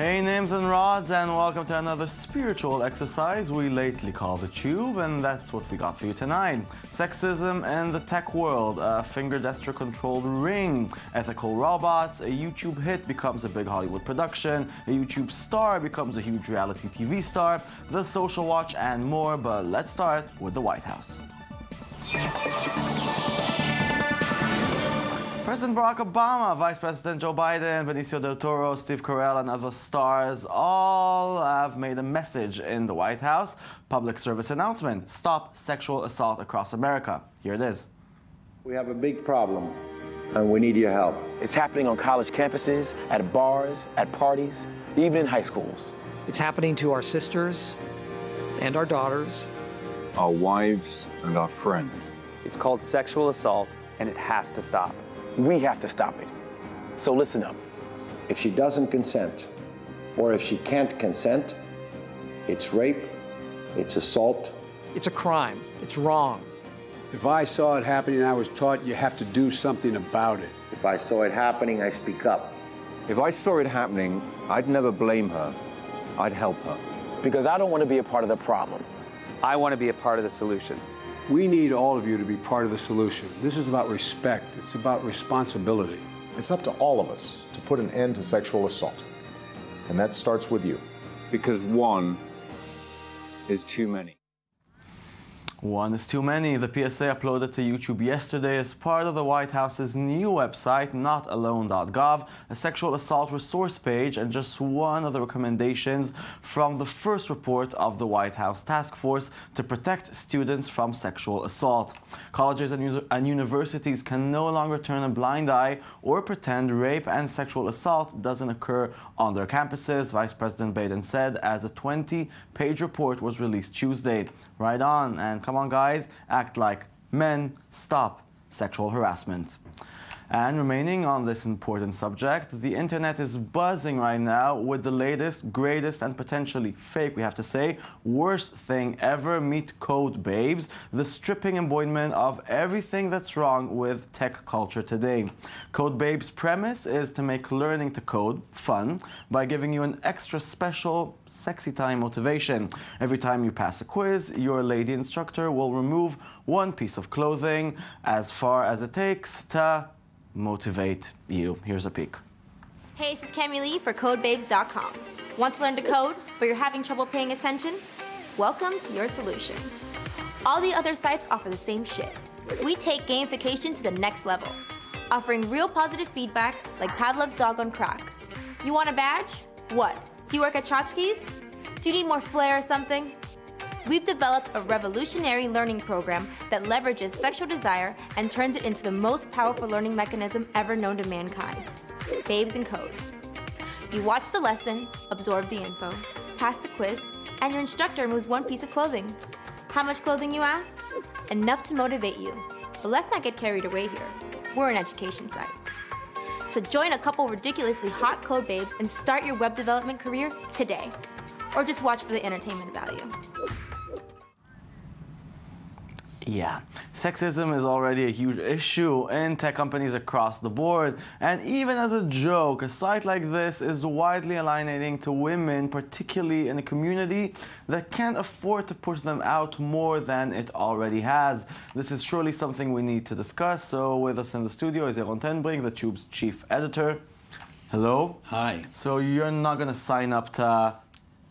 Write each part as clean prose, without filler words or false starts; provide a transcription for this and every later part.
Hey Nims and Rods, and welcome to another spiritual exercise we lately call the Tube, and that's what we got for you tonight. Sexism in the tech world, a finger gesture controlled ring, ethical robots, a YouTube hit becomes a big Hollywood production, a YouTube star becomes a huge reality TV star, the Social Watch, and more, but let's start with the White House. President Barack Obama, Vice President Joe Biden, Benicio del Toro, Steve Carell, and other stars all have made a message in the White House. Public service announcement: stop sexual assault across America. Here it is. We have a big problem, and we need your help. It's happening on college campuses, at bars, at parties, even in high schools. It's happening to our sisters and our daughters, our wives and our friends. It's called sexual assault, and it has to stop. We have to stop it. So listen up. If she doesn't consent, or if she can't consent, it's rape, it's assault. it's a crime. It's wrong. If I saw it happening, I was taught you have to do something about it. If I saw it happening, I speak up. If I saw it happening, I'd never blame her. I'd help her. Because I don't want to be a part of the problem. I want to be a part of the solution. We need all of you to be part of the solution. This is about respect. It's about responsibility. It's up to all of us to put an end to sexual assault. And that starts with you. Because one is too many. One is too many. The PSA uploaded to YouTube yesterday as part of the White House's new website, notalone.gov, a sexual assault resource page, and just one of the recommendations from the first report of the White House task force to protect students from sexual assault. Colleges and universities can no longer turn a blind eye or pretend rape and sexual assault doesn't occur on their campuses, Vice President Biden said as a 20-page report was released Tuesday. Right on, and come on guys, act like men, stop sexual harassment. And remaining on this important subject, the internet is buzzing right now with the latest, greatest, and potentially fake, we have to say, worst thing ever. Meet Code Babes, the stripping embodiment of everything that's wrong with tech culture today. Code Babes' premise is to make learning to code fun by giving you an extra special sexy time motivation. Every time you pass a quiz, your lady instructor will remove one piece of clothing as far as it takes to motivate you. Here's a peek. Hey, this is Cami Lee for CodeBabes.com. Want to learn to code, but you're having trouble paying attention? Welcome to your solution. All the other sites offer the same shit. We take gamification to the next level, offering real positive feedback like Pavlov's dog on crack. You want a badge? What? Do you work at Tchotchke's? Do you need more flair or something? We've developed a revolutionary learning program that leverages sexual desire and turns it into the most powerful learning mechanism ever known to mankind. Babes in Code. You watch the lesson, absorb the info, pass the quiz, and your instructor removes one piece of clothing. How much clothing, you ask? Enough to motivate you. But let's not get carried away here. We're an education site. So join a couple ridiculously hot code babes and start your web development career today. Or just watch for the entertainment value. Yeah, sexism is already a huge issue in tech companies across the board. And even as a joke, a site like this is widely alienating to women, particularly in a community that can't afford to push them out more than it already has. This is surely something we need to discuss. So with us in the studio is Yaron Tenbrink, the Tube's chief editor. Hello. Hi. So you're not going to sign up to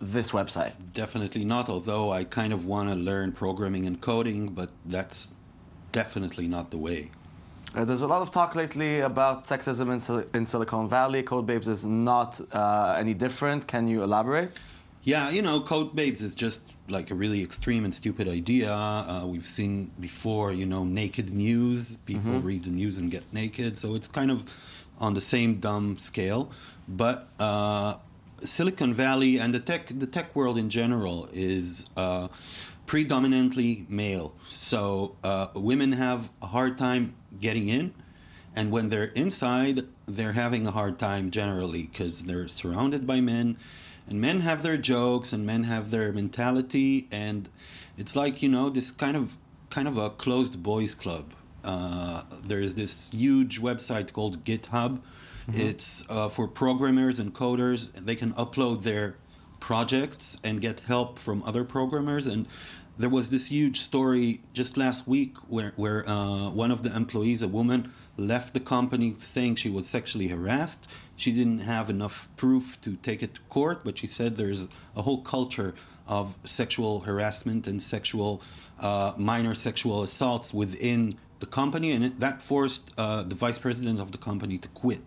this website? Definitely not, although I kind of want to learn programming and coding, but that's definitely not the way. There's a lot of talk lately about sexism in Silicon Valley. Code Babes is not any different. Can you elaborate? Yeah, you know, Code Babes is just like a really extreme and stupid idea. We've seen before, you know, naked news. People read the news and get naked. So it's kind of on the same dumb scale. But Silicon Valley and the tech world in general is predominantly male. So women have a hard time getting in, and when they're inside, they're having a hard time generally because they're surrounded by men, and men have their jokes and men have their mentality, and it's like, you know, this kind of a closed boys club. There's this huge website called GitHub, It's for programmers and coders. They can upload their projects and get help from other programmers. And there was this huge story just last week where one of the employees, a woman, left the company saying she was sexually harassed. She didn't have enough proof to take it to court, but she said there's a whole culture of sexual harassment and minor sexual assaults within the company, and that forced the vice president of the company to quit.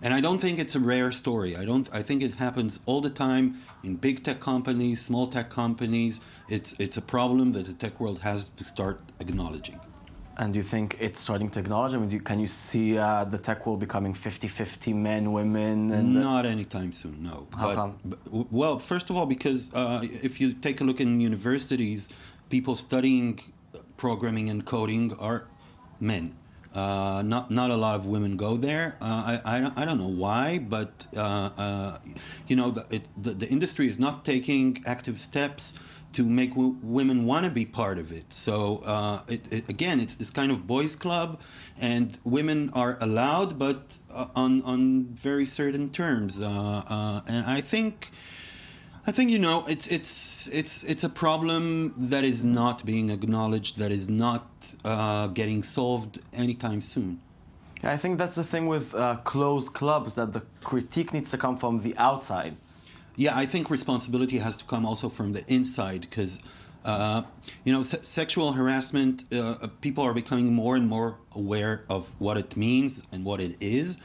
And I don't think it's a rare story. I think it happens all the time in big tech companies, small tech companies. It's a problem that the tech world has to start acknowledging. And do you think it's starting to acknowledge? I mean, can you see the tech world becoming 50-50 men, women? Not anytime soon, no. How come? Well, first of all, because if you take a look in universities, people studying programming and coding are men. Not a lot of women go there. I don't know why, but the industry is not taking active steps to make women want to be part of it. So again, it's this kind of boys' club, and women are allowed, but on very certain terms. And I think it's a problem that is not being acknowledged, that is not getting solved anytime soon. I think that's the thing with closed clubs, that the critique needs to come from the outside. Yeah, I think responsibility has to come also from the inside, because sexual harassment, people are becoming more and more aware of what it means and what it is,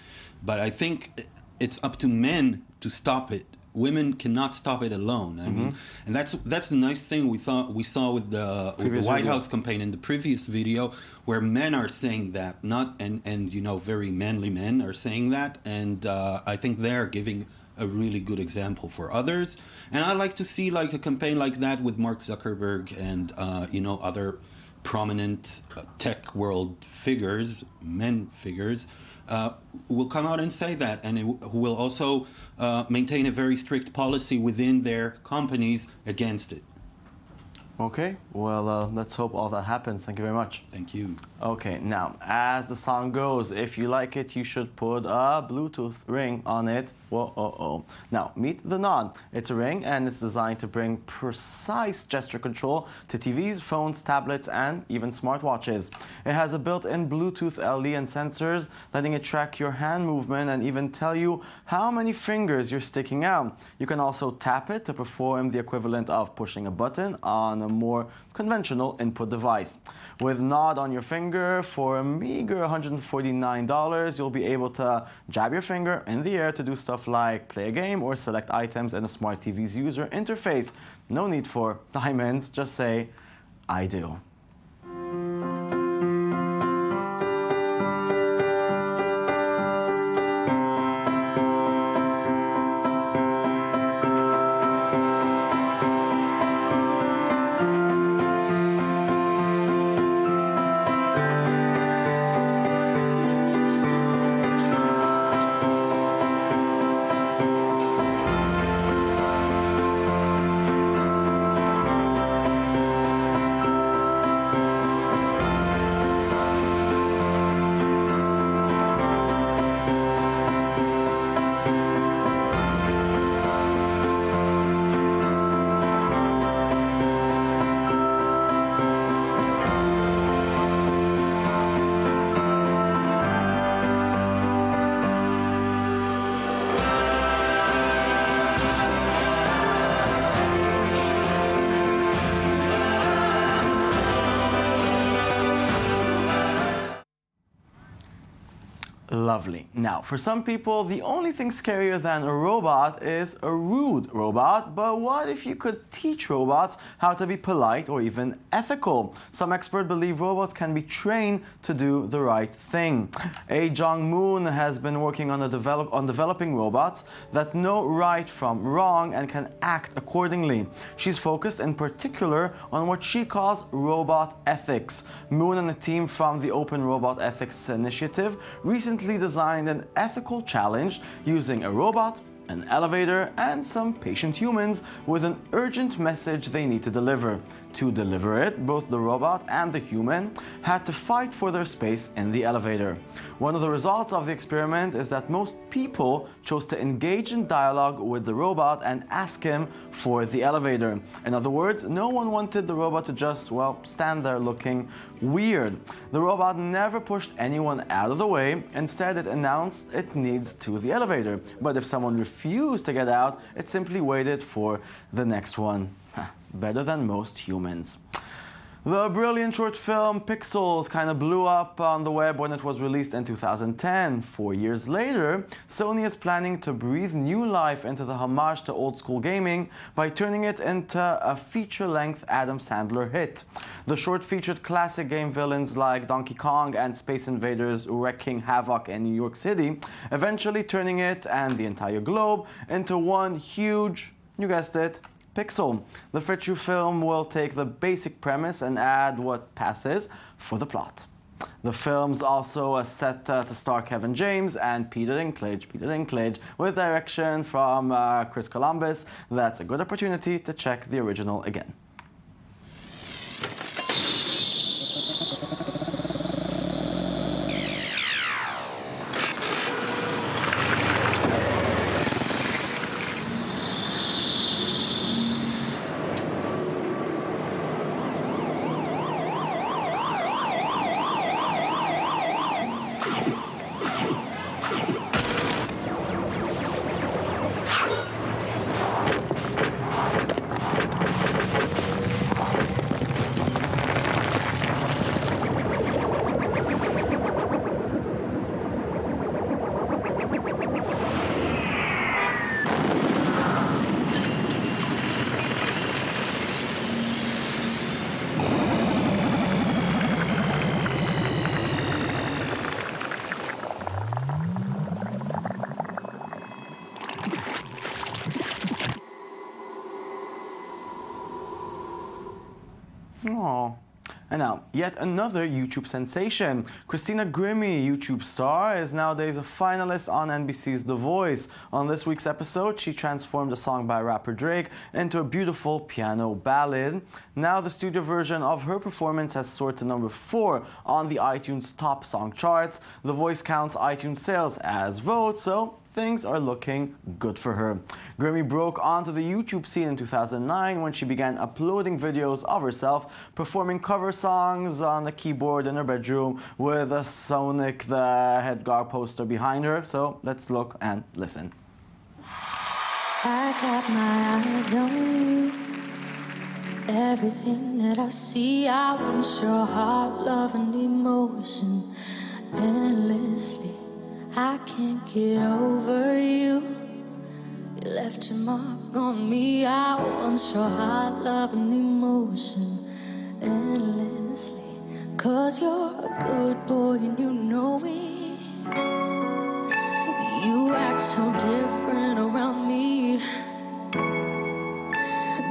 but I think it's up to men to stop it. Women cannot stop it alone. I mean, and that's the nice thing we saw with the White House campaign in the previous video, where men are saying that, very manly men are saying that, and I think they're giving a really good example for others. And I like to see like a campaign like that with Mark Zuckerberg and other prominent tech world figures, men figures, will come out and say that, and who will also maintain a very strict policy within their companies against it. Okay, well, let's hope all that happens. Thank you very much. Thank you. Okay, now, as the song goes, if you like it, you should put a Bluetooth ring on it. Whoa. Now, meet the Nod. It's a ring, and it's designed to bring precise gesture control to TVs, phones, tablets, and even smartwatches. It has a built-in Bluetooth LED and sensors, letting it track your hand movement and even tell you how many fingers you're sticking out. You can also tap it to perform the equivalent of pushing a button on a more conventional input device. With Nod on your finger for a meager $149, you'll be able to jab your finger in the air to do stuff like play a game or select items in a smart TV's user interface. No need for diamonds, just say, I do. Lovely. Now, for some people, the only thing scarier than a robot is a rude robot, but what if you could teach robots how to be polite or even ethical? Some experts believe robots can be trained to do the right thing. Jong Moon has been working on developing robots that know right from wrong and can act accordingly. She's focused in particular on what she calls robot ethics. Moon and a team from the Open Robot Ethics Initiative recently designed an ethical challenge using a robot, an elevator, and some patient humans with an urgent message they need to deliver. To deliver it, both the robot and the human had to fight for their space in the elevator. One of the results of the experiment is that most people chose to engage in dialogue with the robot and ask him for the elevator. In other words, no one wanted the robot to just, well, stand there looking weird. The robot never pushed anyone out of the way. Instead, it announced it needs to the elevator. But if someone refused to get out, it simply waited for the next one. Better than most humans. The brilliant short film Pixels kind of blew up on the web when it was released in 2010. 4 years later, Sony is planning to breathe new life into the homage to old school gaming by turning it into a feature-length Adam Sandler hit. The short featured classic game villains like Donkey Kong and Space Invaders wreaking havoc in New York City, eventually turning it and the entire globe into one huge, you guessed it, pixel. The feature film will take the basic premise and add what passes for the plot. The film's also set to star Kevin James and Peter Dinklage, with direction from Chris Columbus. That's a good opportunity to check the original again. Oh. And now, yet another YouTube sensation. Christina Grimmie, YouTube star, is nowadays a finalist on NBC's The Voice. On this week's episode, she transformed a song by rapper Drake into a beautiful piano ballad. Now the studio version of her performance has soared to number 4 on the iTunes top song charts. The Voice counts iTunes sales as votes, so things are looking good for her. Grimmie broke onto the YouTube scene in 2009 when she began uploading videos of herself performing cover songs on a keyboard in her bedroom with a Sonic the Hedgehog poster behind her. So let's look and listen. I got my eyes on you. Everything that I see, I want your heart, love, and emotion endlessly. I can't get over you. You left your mark on me. I want your heart, love, and emotion endlessly. 'Cause you're a good boy and you know it. You act so different around me.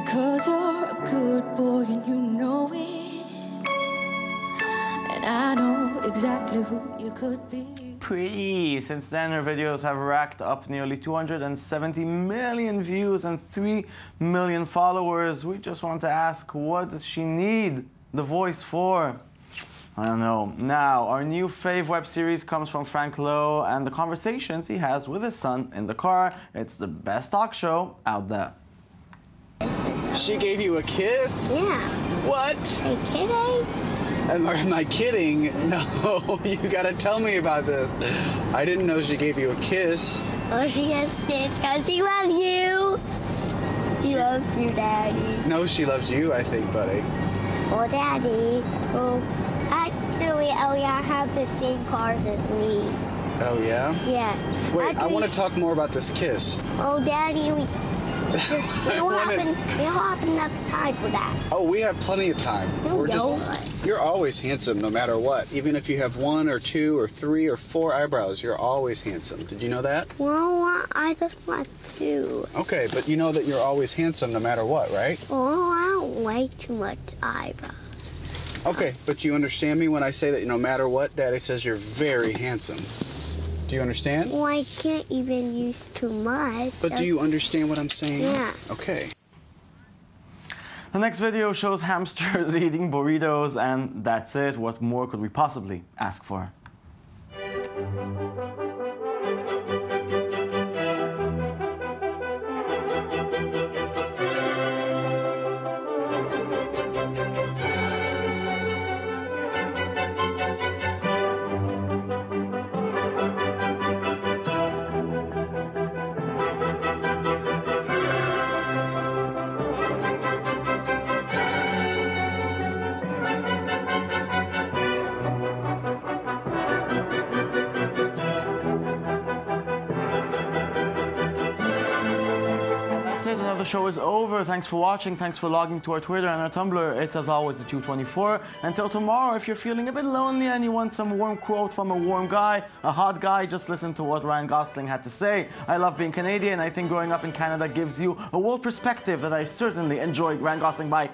'Cause you're a good boy and you know it. And I know exactly who you could be. Pretty. Since then, her videos have racked up nearly 270 million views and 3 million followers. We just want to ask, what does she need The Voice for? I don't know. Now, our new fave web series comes from Frank Lowe and the conversations he has with his son in the car. It's the best talk show out there. She gave you a kiss? Yeah. What? Are you kidding? Am I kidding? No, you gotta tell me about this. I didn't know she gave you a kiss. Oh, she has this because she loves you. She loves you, Daddy. No, she loves you, I think, buddy. Oh, Daddy. Oh, actually, I have the same cars as me. Oh, yeah? Yeah. Wait, actually, I want to talk more about this kiss. Oh, Daddy, we don't have enough time for that. Oh, we have plenty of time. You're always handsome no matter what. Even if you have 1 or 2 or 3 or 4 eyebrows, you're always handsome. Did you know that? Well, I just want to. Okay, but you know that you're always handsome no matter what, right? Oh, I don't like too much eyebrows. Okay, but you understand me when I say that no matter what, Daddy says you're very handsome. Do you understand? Well, I can't even use too much. But do you understand what I'm saying? Yeah. Okay. The next video shows hamsters eating burritos, and that's it. What more could we possibly ask for? That's it, another show is over. Thanks for watching, thanks for logging to our Twitter and our Tumblr. It's as always the 224. Until tomorrow, if you're feeling a bit lonely and you want some warm quote from a warm guy, a hot guy, just listen to what Ryan Gosling had to say. I love being Canadian. I think growing up in Canada gives you a world perspective that I certainly enjoyed. Ryan Gosling, bye.